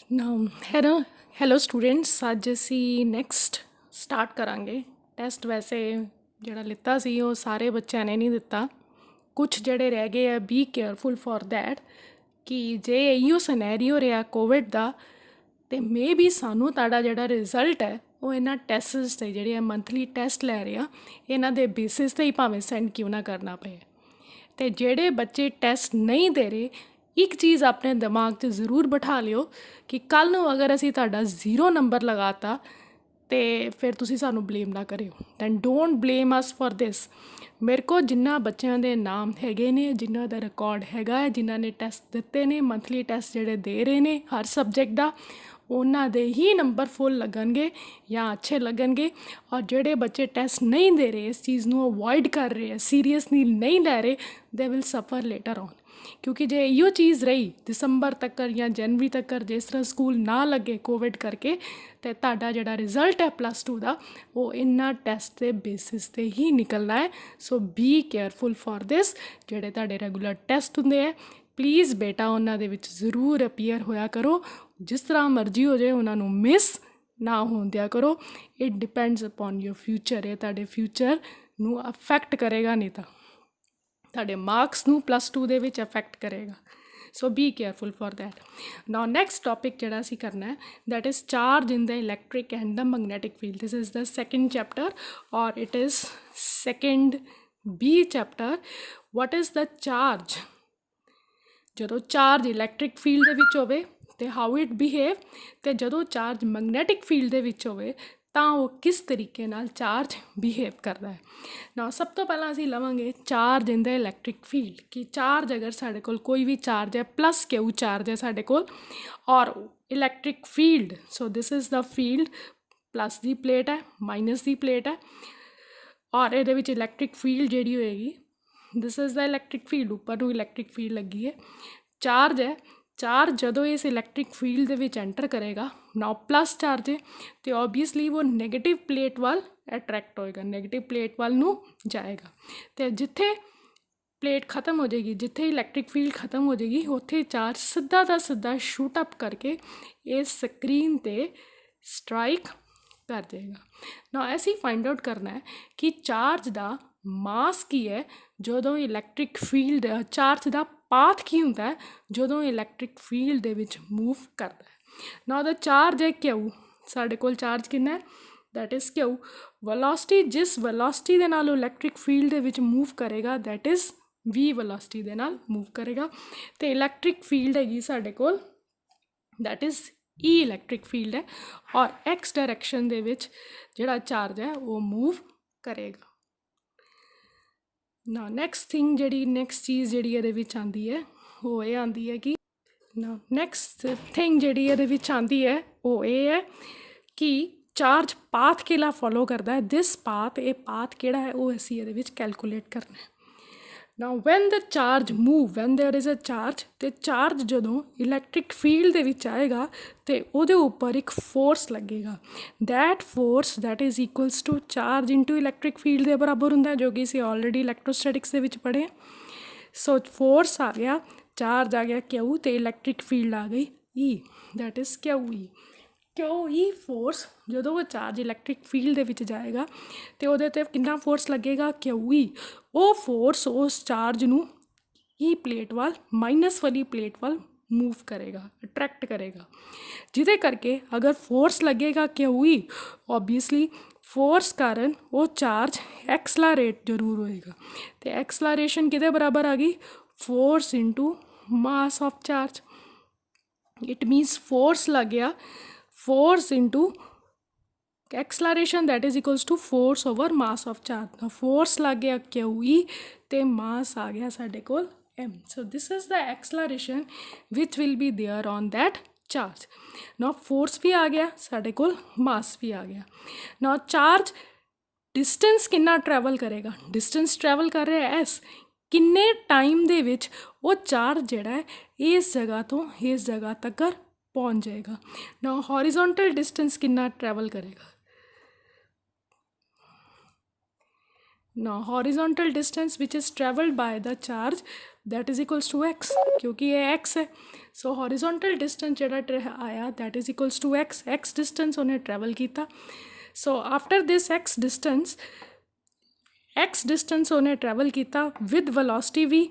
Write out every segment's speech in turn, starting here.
ਨਾउ hello students, ਅੱਜ ਅਸੀਂ next start ਕਰਾਂਗੇ ਟੈਸਟ। ਵੈਸੇ ਜਿਹੜਾ ਲਿੱਤਾ ਸੀ ਉਹ ਸਾਰੇ ਬੱਚਿਆਂ ਨੇ ਨਹੀਂ ਦਿੱਤਾ, ਕੁਝ ਜਿਹੜੇ ਰਹਿ ਗਏ ਆ। ਬੀ ਕੇਅਰਫੁਲ ਫॉर दैट ਕਿ ਜੇ ਇਹੋ ਸਿਨੈਰੀਓ ਰਿਹਾ ਕੋਵਿਡ ਦਾ, ਤੇ ਮੇ ਵੀ ਸਾਨੂੰ ਤੁਹਾਡਾ ਜਿਹੜਾ ਰਿਜ਼ਲਟ ਹੈ ਉਹ ਇਹਨਾਂ ਟੈਸਟਸ 'ਤੇ ਜਿਹੜੇ ਆ ਮੰਥਲੀ ਟੈਸਟ ਲੈ ਰਹੇ ਆ, ਇਹਨਾਂ ਦੇ ਬੇਸਿਸ 'ਤੇ ਹੀ ਭਾਵੇਂ ਸੈਂਡ ਕਿਉਂ ਨਾ ਕਰਨਾ ਪਏ। ਅਤੇ ਜਿਹੜੇ ਬੱਚੇ ਟੈਸਟ ਨਹੀਂ ਦੇ ਰਹੇ, ਇੱਕ ਚੀਜ਼ ਆਪਣੇ ਦਿਮਾਗ 'ਚ ਜ਼ਰੂਰ ਬਿਠਾ ਲਿਓ ਕਿ ਕੱਲ੍ਹ ਨੂੰ ਅਗਰ ਅਸੀਂ ਤੁਹਾਡਾ 0 ਨੰਬਰ ਲਗਾਤਾ ਅਤੇ ਫਿਰ ਤੁਸੀਂ ਸਾਨੂੰ ਬਲੇਮ ਨਾ ਕਰਿਓ। Then don't blame us for this. ਮੇਰੇ ਕੋਲ ਜਿੰਨਾ ਬੱਚਿਆਂ ਦੇ ਨਾਮ ਹੈਗੇ ਨੇ, ਜਿਨ੍ਹਾਂ ਦਾ ਰਿਕਾਰਡ ਹੈਗਾ ਹੈ, ਜਿਨ੍ਹਾਂ ਨੇ ਟੈਸਟ ਦਿੱਤੇ ਨੇ, ਮੰਥਲੀ ਟੈਸਟ ਜਿਹੜੇ ਦੇ ਰਹੇ ਨੇ ਹਰ ਸਬਜੈਕਟ ਦਾ, ਉਹਨਾਂ ਦੇ ਹੀ ਨੰਬਰ ਫੁੱਲ ਲੱਗਣਗੇ ਜਾਂ ਅੱਛੇ ਲੱਗਣਗੇ। ਔਰ ਜਿਹੜੇ ਬੱਚੇ ਟੈਸਟ ਨਹੀਂ ਦੇ ਰਹੇ, ਇਸ ਚੀਜ਼ ਨੂੰ ਅਵੋਇਡ ਕਰ ਰਹੇ ਆ, ਸੀਰੀਅਸਲੀ ਨਹੀਂ ਲੈ ਰਹੇ, ਦੇ ਵਿਲ ਸਫਰ ਲੇਟਰ ਔਨ। ਕਿਉਂਕਿ ਜੇ ਇਹੋ ਚੀਜ਼ ਰਹੀ ਦਸੰਬਰ ਤੱਕ ਜਾਂ ਜਨਵਰੀ ਤੱਕ, ਜਿਸ ਤਰ੍ਹਾਂ ਸਕੂਲ ਨਾ ਲੱਗੇ ਕੋਵਿਡ ਕਰਕੇ, ਅਤੇ ਤੁਹਾਡਾ ਜਿਹੜਾ ਰਿਜ਼ਲਟ ਹੈ +2 ਦਾ ਉਹ ਇਹਨਾਂ ਟੈਸਟ ਦੇ ਬੇਸਿਸ 'ਤੇ ਹੀ ਨਿਕਲਣਾ ਹੈ। ਸੋ ਬੀ ਕੇਅਰਫੁਲ ਫॉर ਦਿਸ। ਜਿਹੜੇ ਤੁਹਾਡੇ ਰੈਗੂਲਰ ਟੈਸਟ ਹੁੰਦੇ ਹੈ, ਪਲੀਜ਼ ਬੇਟਾ ਉਹਨਾਂ ਦੇ ਵਿੱਚ ਜ਼ਰੂਰ ਅਪੀਅਰ ਹੋਇਆ ਕਰੋ। ਜਿਸ ਤਰ੍ਹਾਂ ਮਰਜ਼ੀ ਹੋ ਜਾਏ, ਉਹਨਾਂ ਨੂੰ ਮਿਸ ਨਾ ਹੋਣ ਦਿਆ ਕਰੋ। It depends upon your future. ਇਹ ਤੁਹਾਡੇ ਫਿਊਚਰ ਨੂੰ ਅਫੈਕਟ ਕਰੇਗਾ, ਨਹੀਂ ਤਾਂ ਤੁਹਾਡੇ ਮਾਰਕਸ ਨੂੰ +2 ਦੇ ਵਿੱਚ ਅਫੈਕਟ ਕਰੇਗਾ। So be careful for that. Now next topic ਜਿਹੜਾ ਅਸੀਂ ਕਰਨਾ ਹੈ, that is charge in the electric and the magnetic field. This is the second chapter ਔਰ it is second B chapter. What is the charge? ਜਦੋਂ charge electric field ਦੇ ਵਿੱਚ ਹੋਵੇ ਅਤੇ ਹਾਊ ਇਟ ਬਿਹੇਵ, ਅਤੇ ਜਦੋਂ ਚਾਰਜ ਮੈਗਨੈਟਿਕ ਫੀਲਡ ਦੇ ਵਿੱਚ ਹੋਵੇ ਤਾਂ ਉਹ ਕਿਸ ਤਰੀਕੇ ਨਾਲ ਚਾਰਜ ਬਿਹੇਵ ਕਰਦਾ ਹੈ। ਨਾ ਸਭ ਤੋਂ ਪਹਿਲਾਂ ਅਸੀਂ ਲਵਾਂਗੇ charge in the electric field. ਕਿ ਚਾਰਜ ਅਗਰ ਸਾਡੇ ਕੋਲ ਕੋਈ ਵੀ ਚਾਰਜ ਹੈ, +Q ਚਾਰਜ ਹੈ ਸਾਡੇ ਕੋਲ, ਔਰ electric field, so this is the field, plus the plate ਹੈ, ਮਾਈਨਸ ਦੀ ਪਲੇਟ ਹੈ, ਔਰ ਇਹਦੇ ਵਿੱਚ ਇਲੈਕਟ੍ਰਿਕ ਫੀਲਡ ਜਿਹੜੀ ਹੋਏਗੀ, ਦਿਸ ਇਜ਼ ਦ ਇਲੈਕਟ੍ਰਿਕ ਫੀਲਡ, ਉੱਪਰ ਨੂੰ ਇਲੈਕਟ੍ਰਿਕ ਫੀਲਡ ਲੱਗੀ ਹੈ। ਚਾਰਜ ਹੈ, ਚਾਰਜ ਜਦੋਂ ਇਸ ਇਲੈਕਟ੍ਰਿਕ ਫੀਲਡ ਦੇ ਵਿੱਚ ਐਂਟਰ ਕਰੇਗਾ, ਨਾ ਪਲੱਸ ਚਾਰਜ ਹੈ, ਅਤੇ ਓਬਵੀਅਸਲੀ ਉਹ ਨੈਗੇਟਿਵ ਪਲੇਟ ਵੱਲ ਅਟਰੈਕਟ ਹੋਏਗਾ, ਨੈਗੇਟਿਵ ਪਲੇਟ ਵੱਲ ਨੂੰ ਜਾਏਗਾ। ਅਤੇ ਜਿੱਥੇ ਪਲੇਟ ਖਤਮ ਹੋ ਜਾਏਗੀ, ਜਿੱਥੇ ਇਲੈਕਟ੍ਰਿਕ ਫੀਲਡ ਖਤਮ ਹੋ ਜਾਏਗੀ, ਉੱਥੇ ਚਾਰਜ ਸਿੱਧਾ ਦਾ ਸਿੱਧਾ ਸ਼ੂਟ ਅਪ ਕਰਕੇ ਇਸ ਸਕਰੀਨ 'ਤੇ ਸਟਰਾਈਕ ਕਰ ਜਾਏਗਾ। ਨਾ ਅਸੀਂ ਫਾਈਂਡ ਆਊਟ ਕਰਨਾ ਹੈ ਕਿ ਚਾਰਜ ਦਾ ਮਾਸ ਕੀ ਹੈ ਜਦੋਂ ਇਲੈਕਟ੍ਰਿਕ ਫੀਲਡ, ਚਾਰਜ ਦਾ ਪਾਥ ਕੀ ਹੁੰਦਾ ਹੈ ਜਦੋਂ ਇਲੈਕਟ੍ਰਿਕ ਫੀਲਡ ਦੇ ਵਿੱਚ ਮੂਵ ਕਰਦਾ ਹੈ। ਨਾ ਉਹਦਾ ਚਾਰਜ ਹੈ Q। ਸਾਡੇ ਕੋਲ ਚਾਰਜ ਕਿੰਨਾ ਹੈ? That is Q। ਵੈਲੋਸਿਟੀ, ਜਿਸ ਵੈਲੋਸਿਟੀ ਦੇ ਨਾਲ ਉਹ ਇਲੈਕਟ੍ਰਿਕ ਫੀਲਡ ਦੇ ਵਿੱਚ ਮੂਵ ਕਰੇਗਾ, ਦੈਟ ਇਜ਼ V ਵੈਲੋਸਿਟੀ ਦੇ ਨਾਲ ਮੂਵ ਕਰੇਗਾ। ਅਤੇ ਇਲੈਕਟ੍ਰਿਕ ਫੀਲਡ ਹੈਗੀ ਸਾਡੇ ਕੋਲ, that is E electric field ਹੈ, ਔਰ X ਡਾਇਰੈਕਸ਼ਨ ਦੇ ਵਿੱਚ ਜਿਹੜਾ ਚਾਰਜ ਹੈ ਉਹ ਮੂਵ ਕਰੇਗਾ। ਨਾ ਨੈਕਸਟ ਚੀਜ਼ ਜਿਹੜੀ ਇਹਦੇ ਵਿੱਚ ਆਉਂਦੀ ਹੈ ਉਹ ਇਹ ਆਉਂਦੀ ਹੈ ਕਿ ਨੈਕਸਟ ਥਿੰਗ ਜਿਹੜੀ ਇਹਦੇ ਵਿੱਚ ਆਉਂਦੀ ਹੈ ਉਹ ਇਹ ਹੈ ਕਿ ਚਾਰਜ ਪਾਥ ਕਿਹੜਾ ਫੋਲੋ ਕਰਦਾ ਹੈ। ਦਿਸ ਪਾਥ, ਇਹ ਪਾਥ ਕਿਹੜਾ ਹੈ ਉਹ ਅਸੀਂ ਇਹਦੇ ਵਿੱਚ ਕੈਲਕੂਲੇਟ ਕਰਨਾ ਹੈ। Now when the charge move, when there is a charge, ਅਤੇ ਚਾਰਜ ਜਦੋਂ ਇਲੈਕਟ੍ਰਿਕ ਫੀਲਡ ਦੇ ਵਿੱਚ ਆਏਗਾ ਅਤੇ ਉਹਦੇ ਉੱਪਰ ਇੱਕ ਫੋਰਸ ਲੱਗੇਗਾ। That force, that is equals to charge into electric field ਦੇ ਬਰਾਬਰ ਹੁੰਦਾ, ਜੋ ਕਿ ਅਸੀਂ ਆਲਰੇਡੀ ਇਲੈਕਟ੍ਰੋਸਟੈਟਿਕਸ ਦੇ ਵਿੱਚ ਪੜ੍ਹੇ। ਸੋ ਫੋਰਸ ਆ ਗਿਆ, ਚਾਰਜ ਆ ਗਿਆ Q, ਅਤੇ ਇਲੈਕਟ੍ਰਿਕ ਫੀਲਡ ਆ ਗਈ E, that is QE। QE force, ਜਦੋਂ ਉਹ ਚਾਰਜ ਇਲੈਕਟ੍ਰਿਕ ਫੀਲਡ ਦੇ ਵਿੱਚ ਜਾਏਗਾ ਅਤੇ ਉਹਦੇ 'ਤੇ ਕਿੰਨਾ ਫੋਰਸ ਲੱਗੇਗਾ? QE। ਉਹ ਫੋਰਸ ਉਸ ਚਾਰਜ ਨੂੰ E ਪਲੇਟ ਵੱਲ, ਮਾਈਨਸ ਵਾਲੀ ਪਲੇਟ ਵੱਲ ਮੂਵ ਕਰੇਗਾ, ਅਟਰੈਕਟ ਕਰੇਗਾ, ਜਿਹਦੇ ਕਰਕੇ ਅਗਰ ਫੋਰਸ ਲੱਗੇਗਾ QE, ਓਬਵੀਅਸਲੀ ਫੋਰਸ ਕਾਰਨ ਉਹ ਚਾਰਜ ਐਕਸਲਰੇਟ ਜ਼ਰੂਰ ਹੋਏਗਾ। ਅਤੇ ਐਕਸਲਰੇਸ਼ਨ ਕਿਹਦੇ ਬਰਾਬਰ ਆ ਗਈ? Force into mass of charge. It means force ਲੱਗ ਗਿਆ, force into acceleration, that is equals to force over mass of charge. Now force ਲੱਗ ਗਿਆ QE ਅਤੇ mass ਆ ਗਿਆ ਸਾਡੇ ਕੋਲ M. So this is the acceleration which will be there on that charge. Now force ਵੀ ਆ ਗਿਆ ਸਾਡੇ ਕੋਲ, mass ਵੀ ਆ ਗਿਆ। Now charge distance ਕਿੰਨਾ ਟਰੈਵਲ ਕਰੇਗਾ? distance ਟਰੈਵਲ ਕਰ ਰਿਹਾ S। ਕਿੰਨੇ ਟਾਈਮ ਦੇ ਵਿੱਚ ਉਹ ਚਾਰਜ ਜਿਹੜਾ ਹੈ ਇਸ ਜਗ੍ਹਾ ਤੋਂ ਇਸ ਜਗ੍ਹਾ ਤੱਕ ਪਹੁੰਚ ਜਾਏਗਾ। ਨਾ ਹੌਰੀਜ਼ੋਨਟਲ ਡਿਸਟੈਂਸ ਕਿੰਨਾ ਟਰੈਵਲ ਕਰੇਗਾ? ਨਾ horizontal distance which is travelled by the charge that is equals to x, क्योंकि ये एक्स है। सो हॉरिजॉन्टल डिस्टेंस ਜਿਹੜਾ आया that is equals to x, x distance उन्हें ट्रैवल किया। So after this x distance उन्हें ट्रैवल किया with velocity v,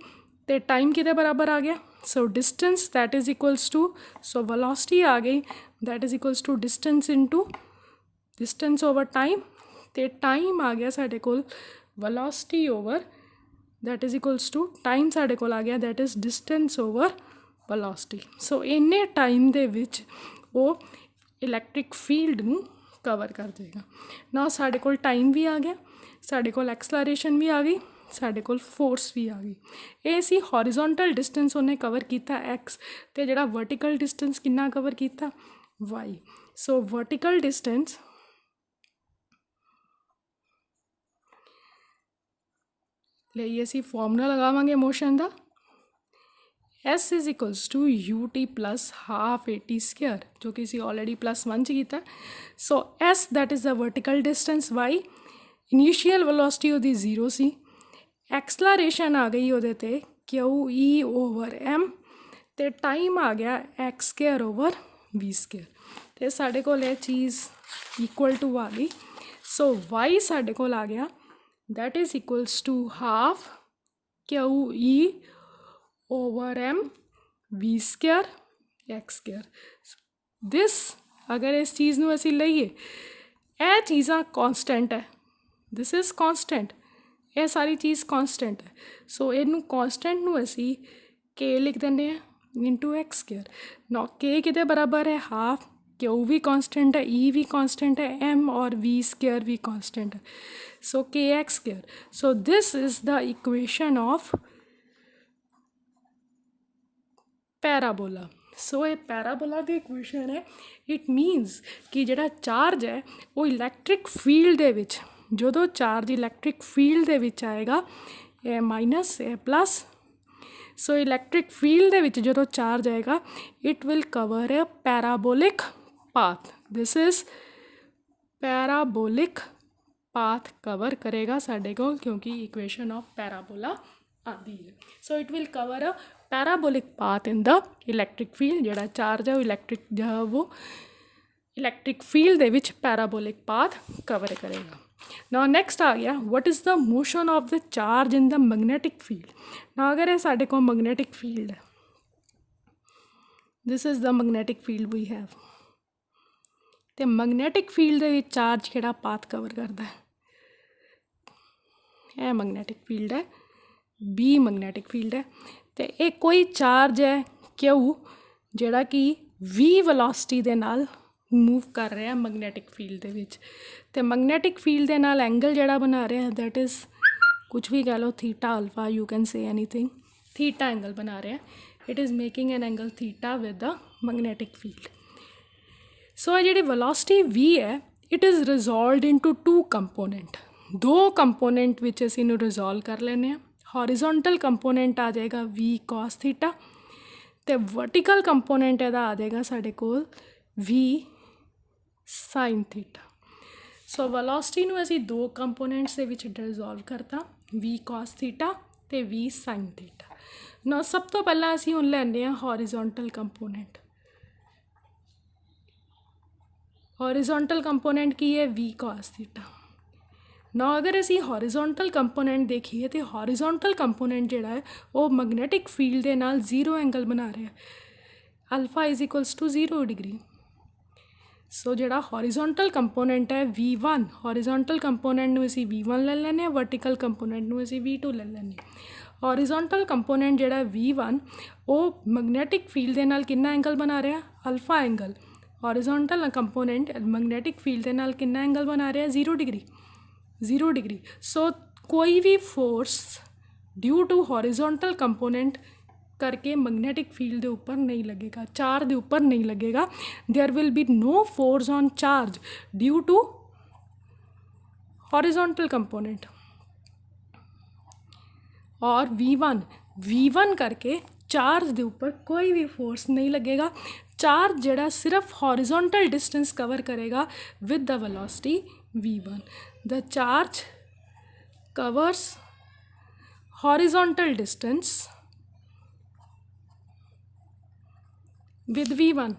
तो टाइम किहदे बराबर आ गया। So distance that is equals to, so velocity आ गई that is equals to distance into distance over time, तो टाइम आ गया साढ़े कोल velocity over that is equals to time साढ़े कोल आ गया that is distance over velocity. So इन्ने टाइम दे विच वो इलैक्ट्रिक फील्ड नूं कवर कर देगा ना। साढ़े कोल टाइम भी आ गया, साढ़े कोल एक्सलरेशन भी आ गई, साढ़े कोल फोर्स भी आ गई। ये सी हॉरिजॉन्टल डिस्टेंस उन्हें कवर किया एक्स, तो जिहड़ा वर्टिकल डिस्टेंस कितना कवर किया वाई। सो वर्टिकल डिस्टेंस लिए असी फॉर्मूला लगावांगे मोशन का, S is equals to u t plus half a t square, जो कि असी ऑलरेडी +1 किया। So S that is the vertical distance, y initial velocity उहदी 0 सी, एक्सलरेशन आ गई उहदे ते क्यू ई ओवर एम, तो टाइम आ गया X square over V square, तो साढ़े कोल ये चीज़ इक्वल टू आ गई। सो वाई साढ़े कोल आ गया that is equals to half Q E over M V square X square. This अगर इस चीज़ नूं असीं लईए, ये चीज़ां कॉन्सटेंट है, दिस इज़ कॉन्सटेंट, ये सारी चीज़ कॉन्सटेंट है। सो इनू कॉन्सटेंट नूं असीं के लिख देंगे इंटू एक्स स्क्वेयर। नौ के किहदे बराबर है हाफ, क्यू भी कॉन्सटेंट है, ई भी कॉन्सटेंट है, एम और वी स्क्वेयर भी कॉन्सटेंट है। So k x square. So this is the equation of parabola. सो ये पैराबोला की इक्वेशन है। इट मीनस कि जिहड़ा चार्ज है वो इलैक्ट्रिक फील्ड दे विच, जदों चार्ज इलैक्ट्रिक फील्ड दे विच आएगा, ए माइनस ए प्लस, सो इलैक्ट्रिक फील्ड दे विच जदों चार्ज आएगा it will cover A parabolic path. This is parabolic path cover करेगा साढ़े को, क्योंकि इक्वेशन ऑफ पैराबोला आती है। So it will cover a parabolic path in the electric field, जिहड़ा चार्ज है वो इलैक्ट्रिक फील्ड दे विच पैराबोलिक पाथ कवर करेगा। नाउ नेक्स्ट आ गया what is the motion of the charge in the magnetic field. ना अगर ये साढ़े को मैग्नेटिक फील्ड है, this is the magnetic field we have, तो मैग्नेटिक फील्ड दे विच चार्ज किहड़ा पाथ कवर करता है, यह मैग्नेटिक फील्ड है, बी मैग्नेटिक फील्ड है, तो ये कोई चार्ज है क्यू जिहड़ा कि वी वेलोसिटी दे नाल मूव कर रहा है मैग्नेटिक फील्ड दे विच, तो मैग्नेटिक फील्ड दे नाल एंगल जिहड़ा बना रहा है दैट इज़ कुछ भी कह लो theta alpha, you can say anything, theta angle बना रहे हैं, it is making an angle theta with the magnetic field. So जिहड़ी वेलोसिटी वी है it is resolved into two component, दो कंपोनेंट विच असीं इहनूं रिजॉल्व कर लैंदे हां। हॉरिजॉन्टल कंपोनेंट आ जाएगा वी कॉस थीटा, तो वर्टिकल कंपोनेंट इहदा आ जाएगा साढ़े कोल v sine theta. So velocity नूं असीं दो कंपोनेंट्स दे विच रिजॉल्व करता, वी कॉस थीटा ते वी साइन थीटा। ना सब तो पहला असीं हुण लैंदे हां हॉरिजॉन्टल कंपोनेंट। हॉरिजॉन्टल कंपोनेंट की है वी कॉस थीटा। ना अगर असीं हॉरिजॉन्टल कंपोनेंट देखिए तो हॉरिजॉन्टल कंपोनेंट जिहड़ा है वो मैग्नेटिक फील्ड दे नाल 0 एंगल बना रहा है, alpha is equals to 0 degree. So जिहड़ा हॉरिजॉन्टल कंपोनेंट है V1, हॉरिजॉन्टल कंपोनेंट नूं असीं V1 ले लैंदे हां, वर्टिकल कंपोनेंट नूं असीं V2 ले लैंदे हां। हॉरिजॉन्टल कंपोनेंट जिहड़ा V1 वो मैग्नेटिक फील्ड दे नाल कितना एंगल बना रहा है, alpha angle. Horizontal component magnetic field दे नाल कितना एंगल बना रहा है, 0 डिग्री, 0 डिग्री। सो कोई भी force due to horizontal component करके मैग्नेटिक फील्ड के ऊपर नहीं लगेगा, चार्ज के ऊपर नहीं लगेगा। There will be no force on charge due to horizontal component. और V1 करके चार्ज के ऊपर कोई भी फोर्स नहीं लगेगा। चार्ज जड़ा सिर्फ हॉरिजॉन्टल डिस्टेंस कवर करेगा with the velocity V1। The charge covers horizontal distance with v1।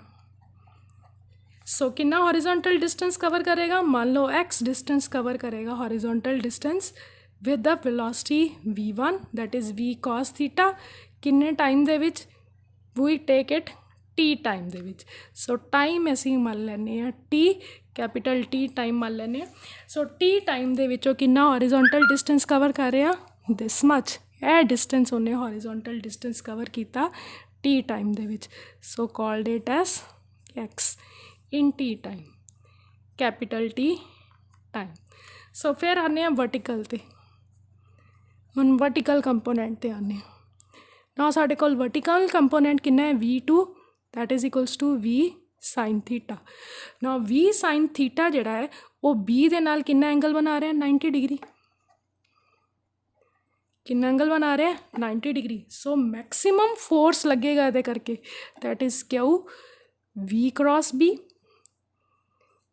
So कितना हॉरिजॉन्टल डिस्टेंस कवर करेगा, मान लो x डिस्टेंस कवर करेगा horizontal distance with the velocity v1 that is v cos theta किन्ने time दे विच, we take it T time दे विच। सो टाइम ਅਸੀਂ ਮੰਨ ਲੈਂਦੇ ਹਾਂ टी कैपिटल टी टाइम ਮੰਨ ਲੈਂਦੇ ਹਾਂ। सो टी टाइम ਦੇ ਵਿੱਚੋਂ ਕਿੰਨਾ हॉरिजॉन्टल डिस्टेंस कवर कर ਰਿਹਾ, दिस मच, ਇਹ डिस्टेंस ਉਹਨੇ हॉरिजॉन्टल डिस्टेंस कवर ਕੀਤਾ टी टाइम ਦੇ ਵਿੱਚ। So called it as x in T time capital T time. So फिर आने वर्टिकल ते, ਹੁਣ वर्टिकल कंपोनेंट ते आने ना, साढ़े कोल वर्टिकल कंपोनेंट कितना है v2 that is equals to v sin theta. ना v sin थीटा जिहड़ा है वो b दे नाल कितना एंगल बना रहा है 90 डिग्री, कितना एंगल बना रहा है 90 डिग्री। सो मैक्सिमम फोर्स लगेगा ये करके that is q v cross b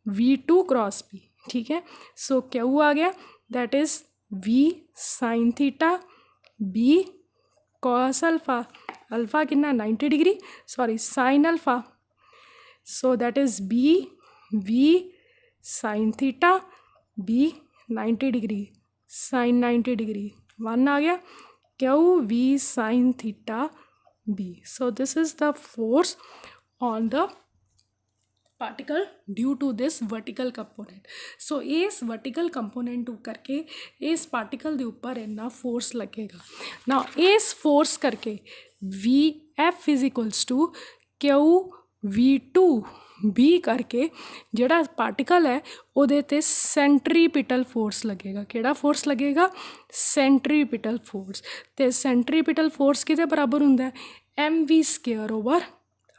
v2 cross b, ठीक है। सो क्यू आ गया that is v sin theta b cos alpha, alpha कितना 90 degree, sorry sine alpha, so that is b v sin theta b 90 degree sine 90 degree, one आ गया q v sin theta b। So this is the force on the particle due to this vertical component. So इस vertical component करके इस particle के ऊपर इन्ना force लगेगा ना, इस फोर्स करके v F is equals to q v two B करके जिहड़ा पार्टिकल है उहदे ते सेंट्रीपिटल फोर्स लगेगा। किहड़ा फोर्स लगेगा, सेंट्रीपिटल फोर्स। ते सेंट्रीपिटल फोर्स किहदे बराबर हुंदा है, m v square over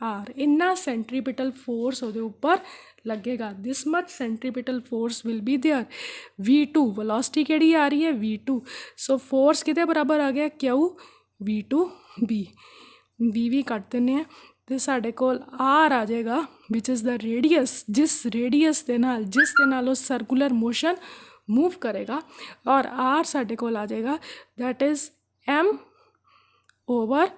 r, इन्ना सेंट्रीपिटल फोर्स उहदे ऊपर लगेगा। This much centripetal force will be there. v2 velocity किहड़ी आ रही है v2, सो फोर्स किहदे बराबर आ गया क्यू v2 b, v भी कट देने हैं तो साढ़े कोल आर आ जाएगा विच इज़ द रेडियस, जिस रेडियस के नाल जिस दे नाल सर्कुलर मोशन मूव करेगा, और आर साढ़े कोल आ जाएगा that is M over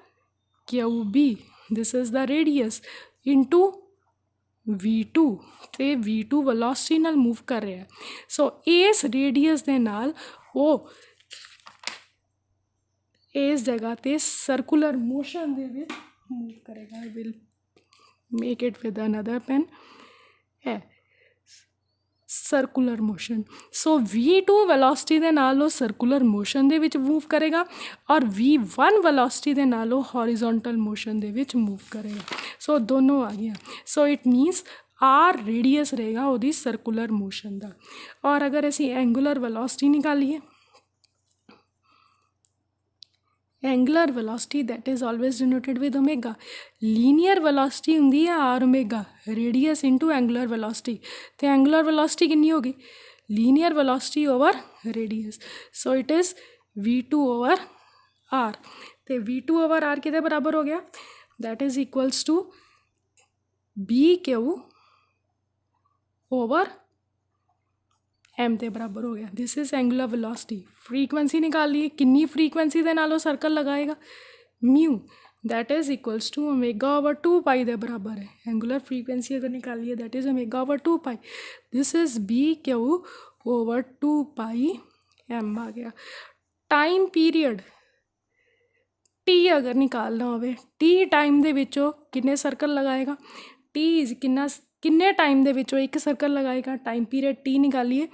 Q B, this is the radius into v2 ते v2 वेलोसिटी नाल मूव कर रहा है। सो इस रेडियस के नाल वो इस जगह ते सर्कुलर मोशन दे विच मूव करेगा। I will make it with another pen है circular motion. So v2 velocity दे नाल वो सर्कुलर मोशन दे विच मूव करेगा और v1 वेलोसिटी दे नाल वो हॉरिजॉन्टल मोशन दे विच मूव करेगा। सो दोनों आ गया। So it means R radius रहेगा वो सर्कुलर मोशन का। और अगर असी एंगुलर वेलोसिटी निकालीए, angular velocity that is always denoted with omega. Linear velocity होंगी है R omega, radius into angular velocity. तो एंगुलर वेलोसिटी कितनी होगी, linear velocity over radius. So it is v2 over R. तो v2 ओवर आर कितने बराबर हो गया, that is equals to B Q over M के बराबर हो गया। This is angular velocity. Frequency निकाल लिए, किन्नी फ्रीक्वेंसी के नाल सर्कल लगाएगा, mu that is equals to omega over 2 pi के बराबर है। एंगुलर फ्रीक्वेंसी अगर निकालिए that is omega over 2 pi. This is B Q over 2 pi M आ गया। टाइम पीरियड टी अगर निकालना हो, टी टाइम दे विचों किन्ने सर्कल लगाएगा, टी किन्ना किन्ने टाइम दे विचों एक सर्कल लगाएगा। टाइम पीरियड टी निकालिए,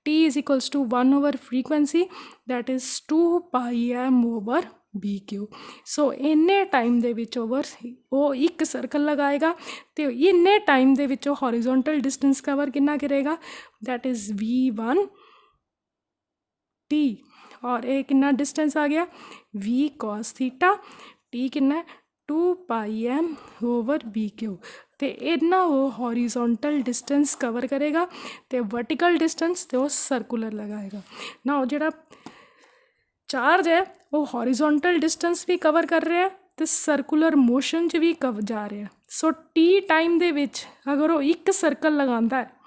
T is equals to 1 over frequency that is 2 pi M over B Q. So इन्ने टाइम दे विच ओवर वो एक सर्कल लगाएगा तो इन्ने टाइम दे विचों हॉरिजॉन्टल डिस्टेंस कवर कितना करेगा, दैट इज़ v1 टी। और ये कितना डिस्टेंस आ गया v cos थीटा, टी कितना 2 pi M over B Q. तो इतना वो हॉरिजॉन्टल डिस्टेंस कवर करेगा तो वर्टिकल डिस्टेंस तो सर्कुलर लगाएगा ना। वो जो चार्ज है वो हॉरिजॉन्टल डिस्टेंस भी कवर कर रहा है तो सर्कुलर मोशन च भी कव जा रहा है। सो टी टाइम दे विच अगर वो एक सर्कल लगाता है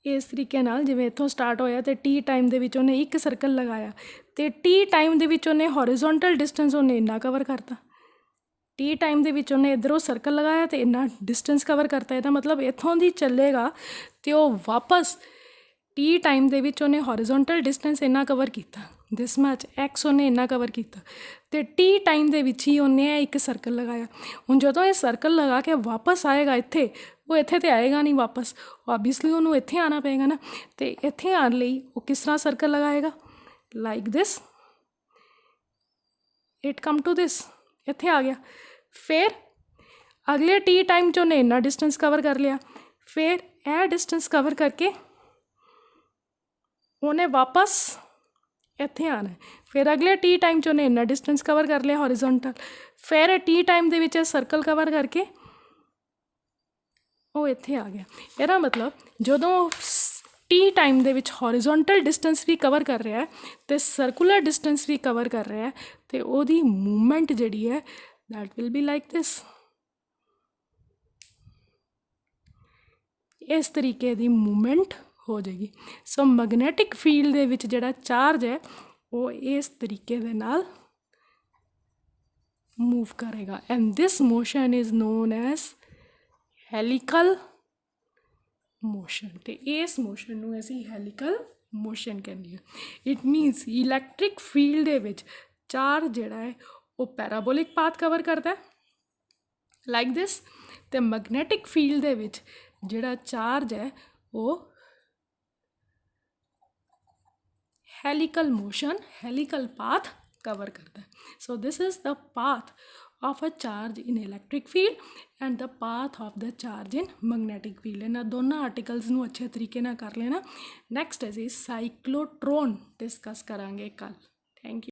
इस तरीके नाल, जिवें इत्थों स्टार्ट होया तो टी टाइम दे विच उन्हें एक सर्कल लगाया तो टी टाइम दे विच उन्हें हॉरिजॉन्टल डिस्टेंस उन्हें इन्ना कवर करता। टी टाइम ਦੇ ਵਿੱਚ ਉਹਨੇ ਇੱਧਰੋਂ ਸਰਕਲ ਲਗਾਇਆ ਤੇ ਇੰਨਾ ਡਿਸਟੈਂਸ ਕਵਰ ਕਰਤਾ। ਇਹਦਾ ਮਤਲਬ ਇੱਥੋਂ ਦੀ ਚੱਲੇਗਾ ਤੇ ਉਹ ਵਾਪਸ ਟੀ ਟਾਈਮ ਦੇ ਵਿੱਚ ਉਹਨੇ ਹੌਰੀਜ਼ੋਨਟਲ ਡਿਸਟੈਂਸ ਇੰਨਾ ਕਵਰ ਕੀਤਾ, ਦਿਸ ਮਚ ਐਕਸ ਉਹਨੇ ਇੰਨਾ ਕਵਰ ਕੀਤਾ ਤੇ ਟੀ ਟਾਈਮ ਦੇ ਵਿੱਚ ਹੀ ਉਹਨੇ ਇੱਕ ਸਰਕਲ ਲਗਾਇਆ। ਹੁਣ ਜਦੋਂ ਇਹ ਸਰਕਲ ਲਗਾ ਕੇ ਵਾਪਸ ਆਏਗਾ ਇੱਥੇ, ਉਹ ਇੱਥੇ ਤੇ ਆਏਗਾ ਨਹੀਂ ਵਾਪਸ, ਓਬਵੀਅਸਲੀ ਉਹਨੂੰ ਇੱਥੇ ਆਉਣਾ ਪਏਗਾ ਨਾ। ਤੇ ਇੱਥੇ ਆਉਣ ਲਈ ਉਹ ਕਿਸ ਤਰ੍ਹਾਂ ਸਰਕਲ ਲਗਾਏਗਾ, like this, it come to this, ਇੱਥੇ ਆ ਗਿਆ। ਫਿਰ ਅਗਲੇ ਟੀ ਟਾਈਮ 'ਚ ਉਹਨੇ ਇੰਨਾ ਡਿਸਟੈਂਸ ਕਵਰ ਕਰ ਲਿਆ, ਫਿਰ ਇਹ ਡਿਸਟੈਂਸ ਕਵਰ ਕਰਕੇ ਉਹਨੇ ਵਾਪਸ ਇੱਥੇ ਆਉਣਾ। ਫਿਰ ਅਗਲੇ ਟੀ ਟਾਈਮ 'ਚ ਉਹਨੇ ਇੰਨਾ ਡਿਸਟੈਂਸ ਕਵਰ ਕਰ ਲਿਆ ਹੌਰੀਜ਼ੋਨਟਲ, ਫਿਰ ਟੀ ਟਾਈਮ ਦੇ ਵਿੱਚ ਸਰਕਲ ਕਵਰ ਕਰਕੇ ਉਹ ਇੱਥੇ ਆ ਗਿਆ। ਇਹਦਾ ਮਤਲਬ ਜਦੋਂ ਟੀ ਟਾਈਮ ਦੇ ਵਿੱਚ ਹੌਰੀਜ਼ੋਨਟਲ ਡਿਸਟੈਂਸ ਵੀ ਕਵਰ ਕਰ ਰਿਹਾ ਅਤੇ ਸਰਕੂਲਰ ਡਿਸਟੈਂਸ ਵੀ ਕਵਰ ਕਰ ਰਿਹਾ ਅਤੇ ਉਹਦੀ ਮੂਵਮੈਂਟ ਜਿਹੜੀ ਹੈ that will be like this. ਇਸ ਤਰੀਕੇ ਦੀ ਮੂਵਮੈਂਟ ਹੋ ਜਾਏਗੀ। ਸੋ ਮੈਗਨੈਟਿਕ ਫੀਲਡ ਦੇ ਵਿੱਚ ਜਿਹੜਾ ਚਾਰਜ ਹੈ ਉਹ ਇਸ ਤਰੀਕੇ ਦੇ ਨਾਲ ਮੂਵ ਕਰੇਗਾ and this motion is known as helical motion. ਅਤੇ ਇਸ ਮੋਸ਼ਨ ਨੂੰ ਅਸੀਂ ਹੈਲੀਕਲ ਮੋਸ਼ਨ ਕਹਿੰਦੇ ਹਾਂ। ਇਟ ਮੀਨਸ ਇਲੈਕਟ੍ਰਿਕ ਫੀਲਡ ਦੇ ਵਿੱਚ ਚਾਰਜ ਜਿਹੜਾ ਹੈ ਉਹ ਪੈਰਾਬੋਲਿਕ ਪਾਥ ਕਵਰ ਕਰਦਾ ਲਾਈਕ ਦਿਸ, ਅਤੇ ਮੈਗਨੈਟਿਕ ਫੀਲਡ ਦੇ ਵਿੱਚ ਜਿਹੜਾ ਚਾਰਜ ਹੈ ਉਹ helical motion, helical path cover ਕਰਦਾ। So this is the path of a charge in electric field and the path of the charge in magnetic field। ਇਹਨਾਂ ਦੋਨਾਂ ਆਰਟੀਕਲਸ ਨੂੰ ਅੱਛੇ ਤਰੀਕੇ ਨਾਲ ਕਰ ਲੈਣਾ। ਨੈਕਸਟ ਅਸੀਂ ਸਾਈਕਲੋਟਰੋਨ ਡਿਸਕਸ ਕਰਾਂਗੇ ਕੱਲ੍ਹ। Thank you.